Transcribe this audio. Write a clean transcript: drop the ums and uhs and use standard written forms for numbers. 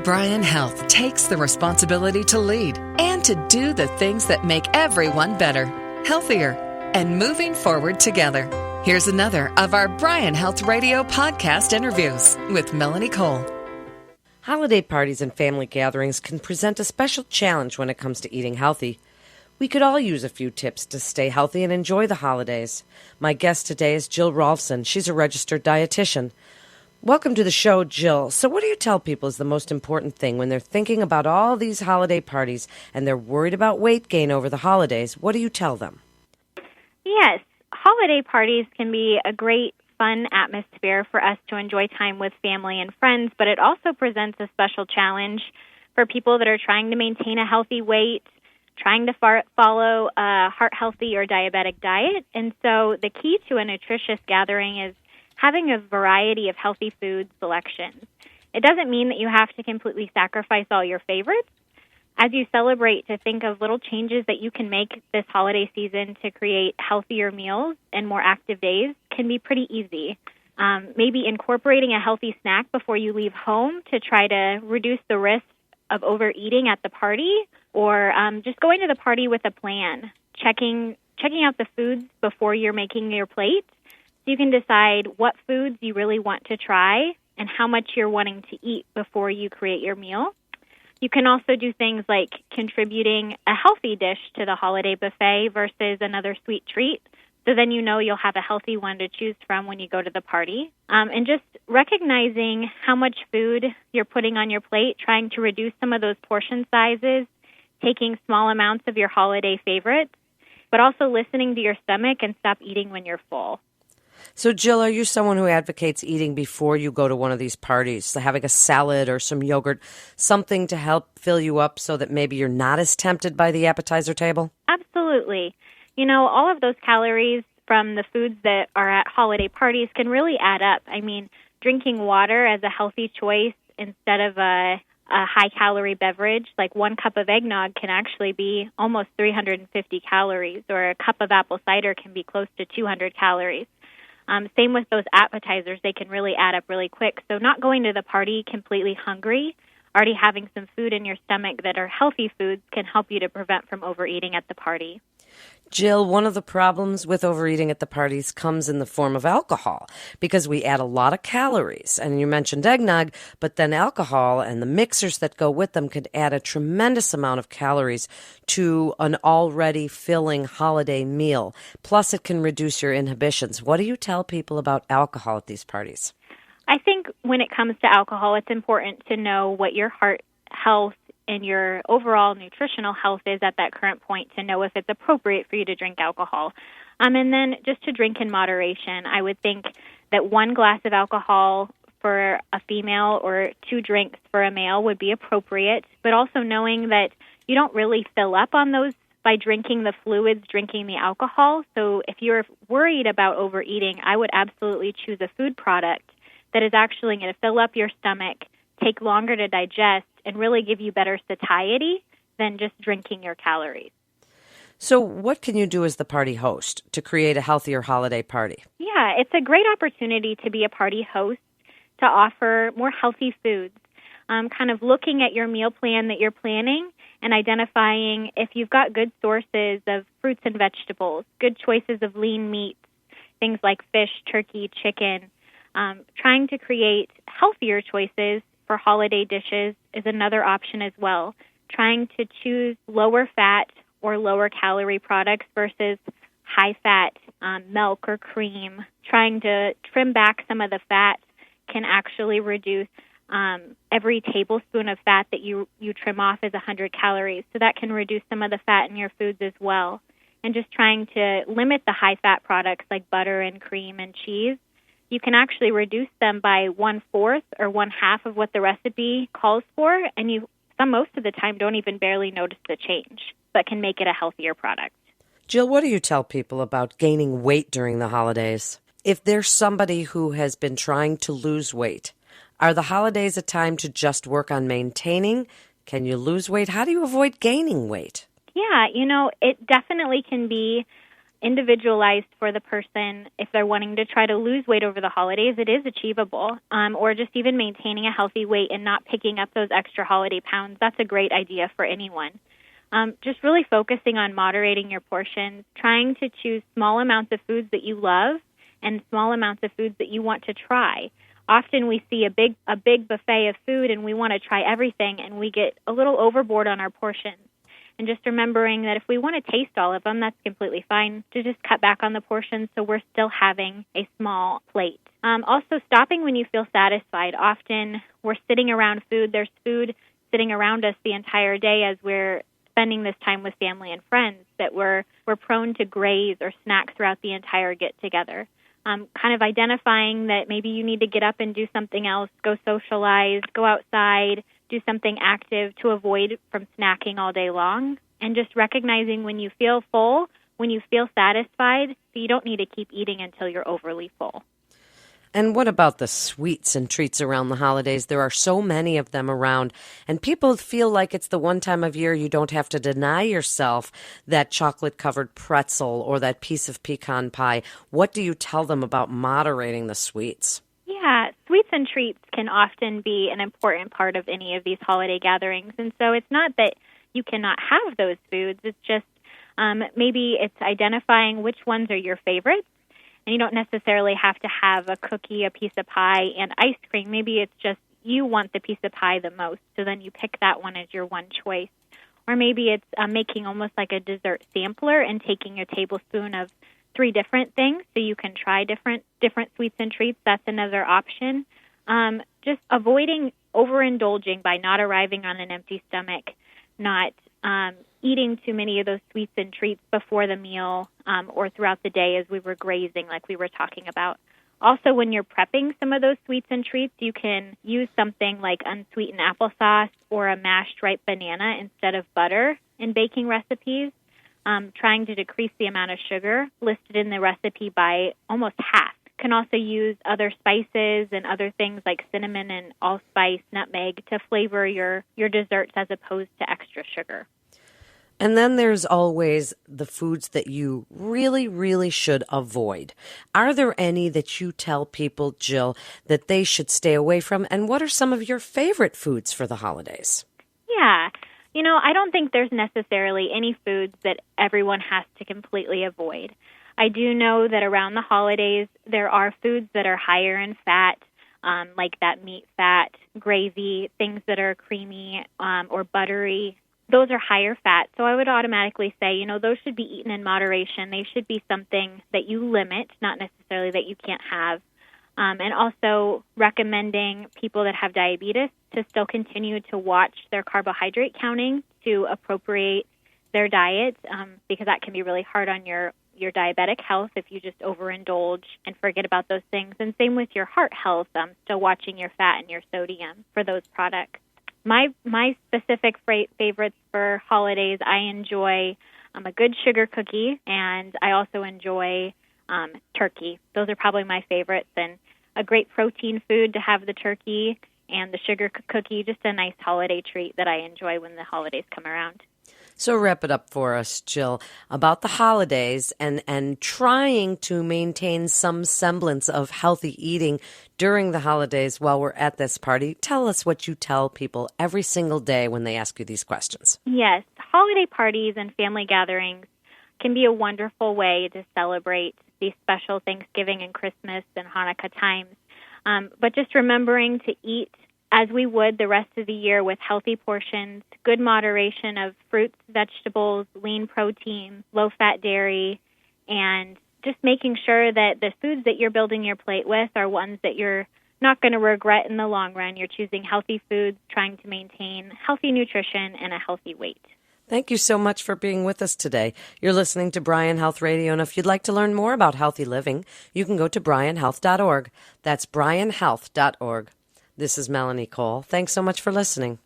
Bryan Health takes the responsibility to lead and to do the things that make everyone better, healthier, and moving forward together. Here's another of our Bryan Health Radio podcast interviews with Melanie Cole. Holiday parties and family gatherings can present a special challenge when it comes to eating healthy. We could all use a few tips to stay healthy and enjoy the holidays. My guest today is Jill Rolfson. She's a registered dietitian. Welcome to the show, Jill. So what do you tell people is the most important thing when they're thinking about all these holiday parties and they're worried about weight gain over the holidays? What do you tell them? Yes, holiday parties can be a great, fun atmosphere for us to enjoy time with family and friends, but it also presents a special challenge for people that are trying to maintain a healthy weight, trying to follow a heart-healthy or diabetic diet. And so the key to a nutritious gathering is having a variety of healthy food selections. It doesn't mean that you have to completely sacrifice all your favorites. As you celebrate, to think of little changes that you can make this holiday season to create healthier meals and more active days can be pretty easy. Maybe incorporating a healthy snack before you leave home to try to reduce the risk of overeating at the party, or just going to the party with a plan, checking out the foods before you're making your plate, so you can decide what foods you really want to try and how much you're wanting to eat before you create your meal. You can also do things like contributing a healthy dish to the holiday buffet versus another sweet treat, so then you know you'll have a healthy one to choose from when you go to the party. And just recognizing how much food you're putting on your plate, trying to reduce some of those portion sizes, taking small amounts of your holiday favorites, but also listening to your stomach and stop eating when you're full. So, Jill, are you someone who advocates eating before you go to one of these parties? So having a salad or some yogurt, something to help fill you up so that maybe you're not as tempted by the appetizer table? Absolutely. You know, all of those calories from the foods that are at holiday parties can really add up. I mean, drinking water as a healthy choice instead of a high-calorie beverage, like 1 cup of eggnog can actually be almost 350 calories, or a cup of apple cider can be close to 200 calories. Same with those appetizers. They can really add up really quick. So not going to the party completely hungry, already having some food in your stomach that are healthy foods can help you to prevent from overeating at the party. Jill, one of the problems with overeating at the parties comes in the form of alcohol, because we add a lot of calories. And you mentioned eggnog, but then alcohol and the mixers that go with them could add a tremendous amount of calories to an already filling holiday meal. Plus, it can reduce your inhibitions. What do you tell people about alcohol at these parties? I think when it comes to alcohol, it's important to know what your heart health and your overall nutritional health is at that current point to know if it's appropriate for you to drink alcohol. And then just to drink in moderation. I would think that 1 glass of alcohol for a female or 2 drinks for a male would be appropriate, but also knowing that you don't really fill up on those by drinking the fluids, drinking the alcohol. So if you're worried about overeating, I would absolutely choose a food product that is actually going to fill up your stomach, take longer to digest, and really give you better satiety than just drinking your calories. So what can you do as the party host to create a healthier holiday party? Yeah, it's a great opportunity to be a party host, to offer more healthy foods, kind of looking at your meal plan that you're planning and identifying if you've got good sources of fruits and vegetables, good choices of lean meats, things like fish, turkey, chicken. Trying to create healthier choices for holiday dishes is another option as well. Trying to choose lower fat or lower calorie products versus high fat milk or cream. Trying to trim back some of the fat can actually reduce every tablespoon of fat that you trim off is 100 calories. So that can reduce some of the fat in your foods as well. And just trying to limit the high fat products like butter and cream and cheese. You can actually reduce them by 1/4 or 1/2 of what the recipe calls for, and most of the time don't even barely notice the change, but can make it a healthier product. Jill, what do you tell people about gaining weight during the holidays? If there's somebody who has been trying to lose weight, are the holidays a time to just work on maintaining? Can you lose weight? How do you avoid gaining weight? Yeah, it definitely can be individualized for the person. If they're wanting to try to lose weight over the holidays, it is achievable. Or just even maintaining a healthy weight and not picking up those extra holiday pounds, that's a great idea for anyone. Just really focusing on moderating your portions, trying to choose small amounts of foods that you love and small amounts of foods that you want to try. Often we see a big buffet of food and we want to try everything, and we get a little overboard on our portions. And just remembering that if we want to taste all of them, that's completely fine, to just cut back on the portions so we're still having a small plate. Also, stopping when you feel satisfied. Often we're sitting around food. There's food sitting around us the entire day as we're spending this time with family and friends, that we're prone to graze or snack throughout the entire get-together. Kind of identifying that maybe you need to get up and do something else, go socialize, go outside, do something active to avoid from snacking all day long, and just recognizing when you feel full, when you feel satisfied, you don't need to keep eating until you're overly full. And what about the sweets and treats around the holidays? There are so many of them around, and people feel like it's the one time of year you don't have to deny yourself that chocolate-covered pretzel or that piece of pecan pie. What do you tell them about moderating the sweets? Yeah, sweets and treats can often be an important part of any of these holiday gatherings, and so it's not that you cannot have those foods. It's just maybe it's identifying which ones are your favorites. And you don't necessarily have to have a cookie, a piece of pie, and ice cream. Maybe it's just you want the piece of pie the most, so then you pick that one as your one choice. Or maybe it's making almost like a dessert sampler and taking a tablespoon of 3 different things so you can try different sweets and treats. That's another option. Just avoiding overindulging by not arriving on an empty stomach, not eating too many of those sweets and treats before the meal or throughout the day as we were grazing, like we were talking about. Also, when you're prepping some of those sweets and treats, you can use something like unsweetened applesauce or a mashed ripe banana instead of butter in baking recipes, trying to decrease the amount of sugar listed in the recipe by almost half. You can also use other spices and other things like cinnamon and allspice, nutmeg to flavor your desserts as opposed to extra sugar. And then there's always the foods that you really, really should avoid. Are there any that you tell people, Jill, that they should stay away from? And what are some of your favorite foods for the holidays? Yeah. I don't think there's necessarily any foods that everyone has to completely avoid. I do know that around the holidays, there are foods that are higher in fat, like that meat fat, gravy, things that are creamy or buttery. Those are higher fat, so I would automatically say, those should be eaten in moderation. They should be something that you limit, not necessarily that you can't have. And also recommending people that have diabetes to still continue to watch their carbohydrate counting to appropriate their diet, because that can be really hard on your diabetic health if you just overindulge and forget about those things. And same with your heart health, still watching your fat and your sodium for those products. My specific favorites for holidays, I enjoy a good sugar cookie, and I also enjoy turkey. Those are probably my favorites, and a great protein food to have the turkey and the sugar cookie, just a nice holiday treat that I enjoy when the holidays come around. So wrap it up for us, Jill, about the holidays and trying to maintain some semblance of healthy eating during the holidays while we're at this party. Tell us what you tell people every single day when they ask you these questions. Yes, holiday parties and family gatherings can be a wonderful way to celebrate these special Thanksgiving and Christmas and Hanukkah times. But just remembering to eat as we would the rest of the year with healthy portions, good moderation of fruits, vegetables, lean protein, low-fat dairy, and just making sure that the foods that you're building your plate with are ones that you're not going to regret in the long run. You're choosing healthy foods, trying to maintain healthy nutrition and a healthy weight. Thank you so much for being with us today. You're listening to Bryan Health Radio, and if you'd like to learn more about healthy living, you can go to bryanhealth.org. That's bryanhealth.org. This is Melanie Cole. Thanks so much for listening.